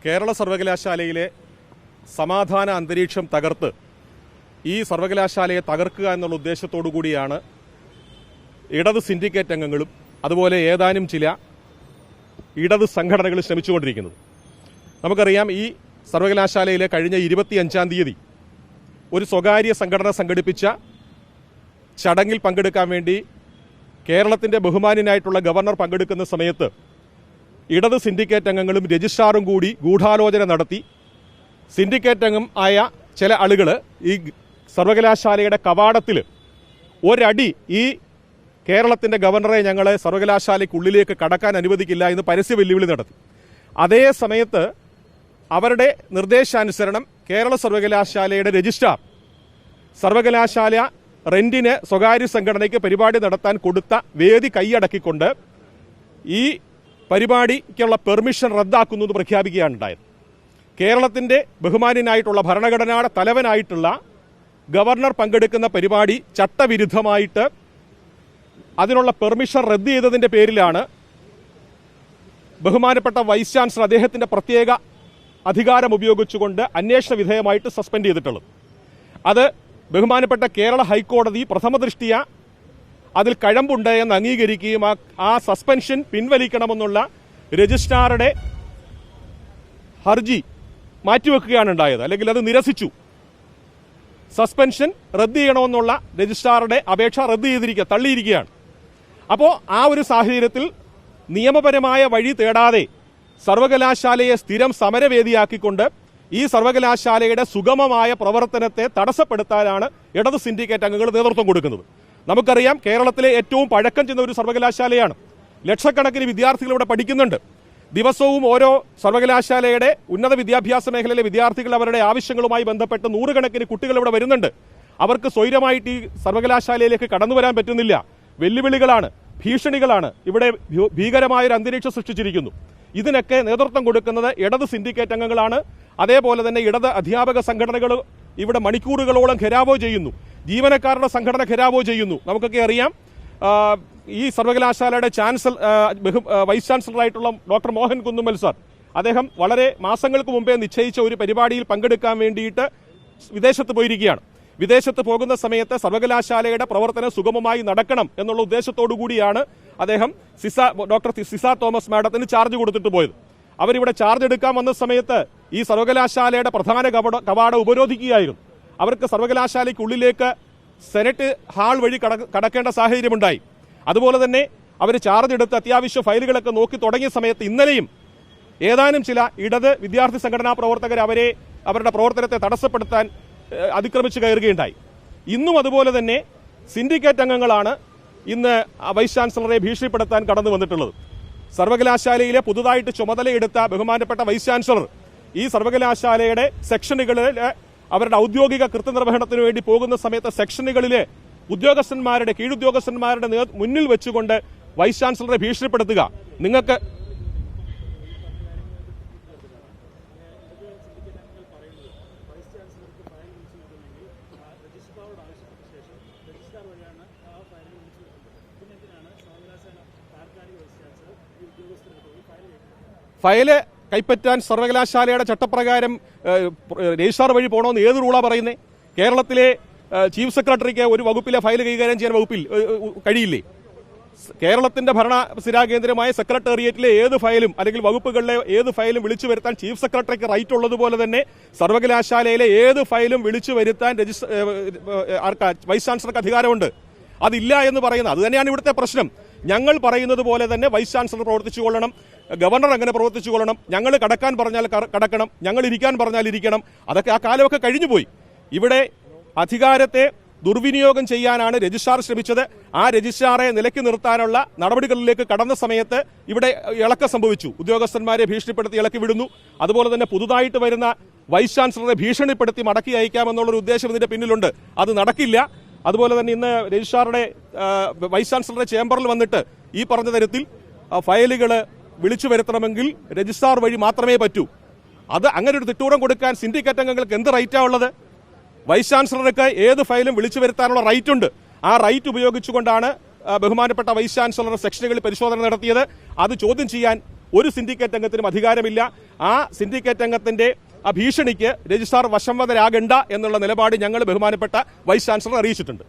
കേരള സർവകലാശാലയിലെ സമാധാന അന്തരീക്ഷം തകർത്ത് ഈ സർവകലാശാലയെ തകർക്കുക എന്നുള്ള ഉദ്ദേശത്തോടു കൂടിയാണ് ഇടത് സിൻഡിക്കേറ്റ് അംഗങ്ങളും അതുപോലെ ഏതാനും ചില ഇടത് സംഘടനകൾ ശ്രമിച്ചുകൊണ്ടിരിക്കുന്നത്. നമുക്കറിയാം, ഈ സർവകലാശാലയിലെ കഴിഞ്ഞ 25-ാം തീയതി ഒരു സ്വകാര്യ സംഘടന സംഘടിപ്പിച്ച ചടങ്ങിൽ പങ്കെടുക്കാൻ വേണ്ടി കേരളത്തിൻ്റെ ബഹുമാന്യനായിട്ടുള്ള ഗവർണർ പങ്കെടുക്കുന്ന സമയത്ത് ഇടത് സിൻഡിക്കേറ്റ് അംഗങ്ങളും രജിസ്ട്രാറും കൂടി ഗൂഢാലോചന നടത്തി സിൻഡിക്കേറ്റ് അംഗം ആയ ചില ആളുകൾ ഈ സർവകലാശാലയുടെ കവാടത്തിൽ ഒരടി ഈ കേരളത്തിൻ്റെ ഗവർണറെ ഞങ്ങളെ സർവകലാശാലയ്ക്കുള്ളിലേക്ക് കടക്കാൻ അനുവദിക്കില്ല എന്ന് പരസ്യ വെല്ലുവിളി നടത്തി. അതേ സമയത്ത് അവരുടെ നിർദ്ദേശാനുസരണം കേരള സർവകലാശാലയുടെ രജിസ്ട്രാർ സർവകലാശാല റെന്റിന് സ്വകാര്യ സംഘടനയ്ക്ക് പരിപാടി നടത്താൻ കൊടുത്ത വേദി കൈയടക്കിക്കൊണ്ട് ഈ പരിപാടിക്കുള്ള പെർമിഷൻ റദ്ദാക്കുന്നു എന്ന് പ്രഖ്യാപിക്കുകയാണ് ഉണ്ടായത്. കേരളത്തിൻ്റെ ബഹുമാന്യനായിട്ടുള്ള ഭരണഘടനയുടെ തലവനായിട്ടുള്ള ഗവർണർ പങ്കെടുക്കുന്ന പരിപാടി ചട്ടവിരുദ്ധമായിട്ട് അതിനുള്ള പെർമിഷൻ റദ്ദ് ചെയ്തതിൻ്റെ പേരിലാണ് ബഹുമാനപ്പെട്ട വൈസ് ചാൻസലർ അദ്ദേഹത്തിൻ്റെ പ്രത്യേക അധികാരം ഉപയോഗിച്ചുകൊണ്ട് അന്വേഷണ വിധേയമായിട്ട് സസ്പെൻഡ് ചെയ്തിട്ടുള്ളത്. അത് ബഹുമാനപ്പെട്ട കേരള ഹൈക്കോടതി പ്രഥമ ദൃഷ്ടിയ അതിൽ കഴമ്പുണ്ട് എന്ന് അംഗീകരിക്കുകയും ആ സസ്പെൻഷൻ പിൻവലിക്കണമെന്നുള്ള രജിസ്ട്രാറുടെ ഹർജി മാറ്റിവെക്കുകയാണ് ഉണ്ടായത്, അല്ലെങ്കിൽ അത് നിരസിച്ചു. സസ്പെൻഷൻ റദ്ദ് ചെയ്യണമെന്നുള്ള രജിസ്ട്രാറുടെ അപേക്ഷ തള്ളിയിരിക്കുകയാണ്. അപ്പോൾ ആ ഒരു സാഹചര്യത്തിൽ നിയമപരമായ വഴി തേടാതെ സർവകലാശാലയെ സ്ഥിരം സമരവേദിയാക്കിക്കൊണ്ട് ഈ സർവകലാശാലയുടെ സുഗമമായ പ്രവർത്തനത്തെ തടസ്സപ്പെടുത്താനാണ് ഇടത് സിൻഡിക്കേറ്റ് അംഗങ്ങൾ നേതൃത്വം കൊടുക്കുന്നത്. നമുക്കറിയാം, കേരളത്തിലെ ഏറ്റവും പഴക്കം ചെന്ന ഒരു സർവകലാശാലയാണ്. ലക്ഷക്കണക്കിന് വിദ്യാർത്ഥികൾ ഇവിടെ പഠിക്കുന്നുണ്ട്. ദിവസവും ഓരോ സർവകലാശാലയുടെ ഉന്നത വിദ്യാഭ്യാസ മേഖലയിലെ വിദ്യാർത്ഥികൾ അവരുടെ ആവശ്യങ്ങളുമായി ബന്ധപ്പെട്ട് നൂറുകണക്കിന് കുട്ടികൾ ഇവിടെ വരുന്നുണ്ട്. അവർക്ക് സ്വൈരമായിട്ട് ഈ സർവകലാശാലയിലേക്ക് കടന്നു വരാൻ പറ്റുന്നില്ല. വെല്ലുവിളികളാണ്, ഭീഷണികളാണ്, ഇവിടെ ഭീകരമായൊരു അന്തരീക്ഷം സൃഷ്ടിച്ചിരിക്കുന്നു. ഇതിനൊക്കെ നേതൃത്വം കൊടുക്കുന്നത് ഇടത് സിൻഡിക്കേറ്റ് അംഗങ്ങളാണ്. അതേപോലെ തന്നെ ഇടത് അധ്യാപക സംഘടനകൾ ഇവിടെ മണിക്കൂറുകളോളം ഘെരാവോ ചെയ്യുന്നു. ജീവനക്കാരുടെ സംഘടന ഘെരാവോ ചെയ്യുന്നു. നമുക്കൊക്കെ അറിയാം, ഈ സർവകലാശാലയുടെ വൈസ് ചാൻസലറായിട്ടുള്ള ഡോക്ടർ മോഹൻ കുന്നുമ്മൽ സാർ, അദ്ദേഹം വളരെ മാസങ്ങൾക്ക് മുമ്പേ നിശ്ചയിച്ച ഒരു പരിപാടിയിൽ പങ്കെടുക്കാൻ വേണ്ടിയിട്ട് വിദേശത്ത് പോയിരിക്കുകയാണ്. വിദേശത്ത് പോകുന്ന സമയത്ത് സർവകലാശാലയുടെ പ്രവർത്തനം സുഗമമായി നടക്കണം എന്നുള്ള ഉദ്ദേശത്തോടു കൂടിയാണ് അദ്ദേഹം ഡോക്ടർ സിസ തോമസ് മാഡത്തിന് ചാർജ് കൊടുത്തിട്ട് പോയത്. അവരിവിടെ ചാർജ് എടുക്കാൻ വന്ന സമയത്ത് ഈ സർവകലാശാലയുടെ പ്രധാന കവാടം ഉപരോധിക്കുകയായിരുന്നു. അവർക്ക് സർവകലാശാലയ്ക്കുള്ളിലേക്ക് സെനറ്റ് ഹാൾ വഴി കടക്കേണ്ട സാഹചര്യമുണ്ടായി. അതുപോലെ തന്നെ അവർ ചാർജ് എടുത്ത് അത്യാവശ്യ ഫയലുകളൊക്കെ നോക്കി തുടങ്ങിയ സമയത്ത് ഇന്നലെയും ഏതാനും ചില ഇടത് വിദ്യാർത്ഥി സംഘടനാ പ്രവർത്തകർ അവരുടെ പ്രവർത്തനത്തെ തടസ്സപ്പെടുത്താൻ അതിക്രമിച്ച് കയറുകയുണ്ടായി. ഇന്നും അതുപോലെ തന്നെ സിൻഡിക്കേറ്റ് അംഗങ്ങളാണ് ഇന്ന് വൈസ് ചാൻസലറെ ഭീഷണിപ്പെടുത്താൻ കടന്നു വന്നിട്ടുള്ളത്. സർവകലാശാലയിലെ പുതുതായിട്ട് ചുമതലയെടുത്ത ബഹുമാനപ്പെട്ട വൈസ് ചാൻസലർ ഈ സർവകലാശാലയുടെ സെക്ഷനുകളിൽ അവരുടെ ഔദ്യോഗിക കൃത്യനിർവഹണത്തിന് വേണ്ടി പോകുന്ന സമയത്ത് സെക്ഷനുകളിലെ ഉദ്യോഗസ്ഥന്മാരുടെ കീഴുദ്യോഗസ്ഥന്മാരുടെ മുന്നിൽ വെച്ചുകൊണ്ട് വൈസ് ചാൻസലറെ ഭീഷണിപ്പെടുത്തുക. നിങ്ങൾക്ക് ഫയല് കൈപ്പറ്റാൻ സർവകലാശാലയുടെ ചട്ടപ്രകാരം രജിസ്ട്രാർ വഴി പോകണമെന്ന് ഏത് റൂളാ പറയുന്നത്? കേരളത്തിലെ ചീഫ് സെക്രട്ടറിക്ക് ഒരു വകുപ്പിലെ ഫയൽ കൈകാര്യം ചെയ്യാൻ വകുപ്പിൽ കഴിയില്ലേ? കേരളത്തിന്റെ ഭരണ സ്ഥിരാകേന്ദ്രമായ സെക്രട്ടേറിയറ്റിലെ ഏത് ഫയലും അല്ലെങ്കിൽ വകുപ്പുകളിലെ ഏത് ഫയലും വിളിച്ചു വരുത്താൻ ചീഫ് സെക്രട്ടറിക്ക് റൈറ്റ് ഉള്ളതുപോലെ തന്നെ സർവകലാശാലയിലെ ഏത് ഫയലും വിളിച്ചു വരുത്താൻ വൈസ് ചാൻസലർക്ക് അധികാരമുണ്ട്. അതില്ല എന്ന് പറയുന്നത് അത് തന്നെയാണ് ഇവിടുത്തെ പ്രശ്നം. ഞങ്ങൾ പറയുന്നത് പോലെ തന്നെ വൈസ് ചാൻസലർ പ്രവർത്തിച്ചു കൊള്ളണം, ഗവർണർ അങ്ങനെ പ്രവർത്തിച്ചു കൊള്ളണം, ഞങ്ങൾ കടക്കാൻ പറഞ്ഞാൽ കടക്കണം, ഞങ്ങൾ ഇരിക്കാൻ പറഞ്ഞാൽ ഇരിക്കണം. അതൊക്കെ ആ കാലമൊക്കെ കഴിഞ്ഞുപോയി. ഇവിടെ അധികാരത്തെ ദുർവിനിയോഗം ചെയ്യാനാണ് രജിസ്ട്രാർ ശ്രമിച്ചത്. ആ രജിസ്ട്രാറെ നിലയ്ക്ക് നിർത്താനുള്ള നടപടികളിലേക്ക് കടന്ന സമയത്ത് ഇവിടെ ഇളക്കം സംഭവിച്ചു. ഉദ്യോഗസ്ഥന്മാരെ ഭീഷണിപ്പെടുത്തി ഇളക്കി വിടുന്നു. അതുപോലെ തന്നെ പുതുതായിട്ട് വരുന്ന വൈസ് ചാൻസലറെ ഭീഷണിപ്പെടുത്തി മടക്കി അയക്കാമെന്നുള്ളൊരു ഉദ്ദേശം ഇതിന്റെ പിന്നിലുണ്ട്. അത് നടക്കില്ല. അതുപോലെ തന്നെ ഇന്ന് രജിസ്ട്രാറുടെ വൈസ് ചാൻസലറുടെ ചേംബറിൽ വന്നിട്ട് ഈ പറഞ്ഞ തരത്തിൽ ഫയലുകൾ വിളിച്ചു വരുത്തണമെങ്കിൽ രജിസ്ട്രാർ വഴി മാത്രമേ പറ്റൂ. അത് അങ്ങനെ ഒരു തിട്ടൂരം കൊടുക്കാൻ സിൻഡിക്കേറ്റ് അംഗങ്ങൾക്ക് എന്ത് റൈറ്റാണ് ഉള്ളത്? വൈസ് ചാൻസലർക്ക് ഏത് ഫയലും വിളിച്ചു വരുത്താനുള്ള റൈറ്റ് ഉണ്ട്. ആ റൈറ്റ് ഉപയോഗിച്ചുകൊണ്ടാണ് ബഹുമാനപ്പെട്ട വൈസ് ചാൻസലർ സെക്ഷനുകളിൽ പരിശോധന നടത്തിയത്. അത് ചോദ്യം ചെയ്യാൻ ഒരു സിൻഡിക്കേറ്റ് അംഗത്തിനും അധികാരമില്ല. ആ സിൻഡിക്കേറ്റ് അംഗത്തിന്റെ ആ ഭീഷണിക്ക് രജിസ്ട്രാർ വശംവദരാകണ്ട എന്നുള്ള നിലപാട് ഞങ്ങൾ ബഹുമാനപ്പെട്ട വൈസ് ചാൻസലർ അറിയിച്ചിട്ടുണ്ട്.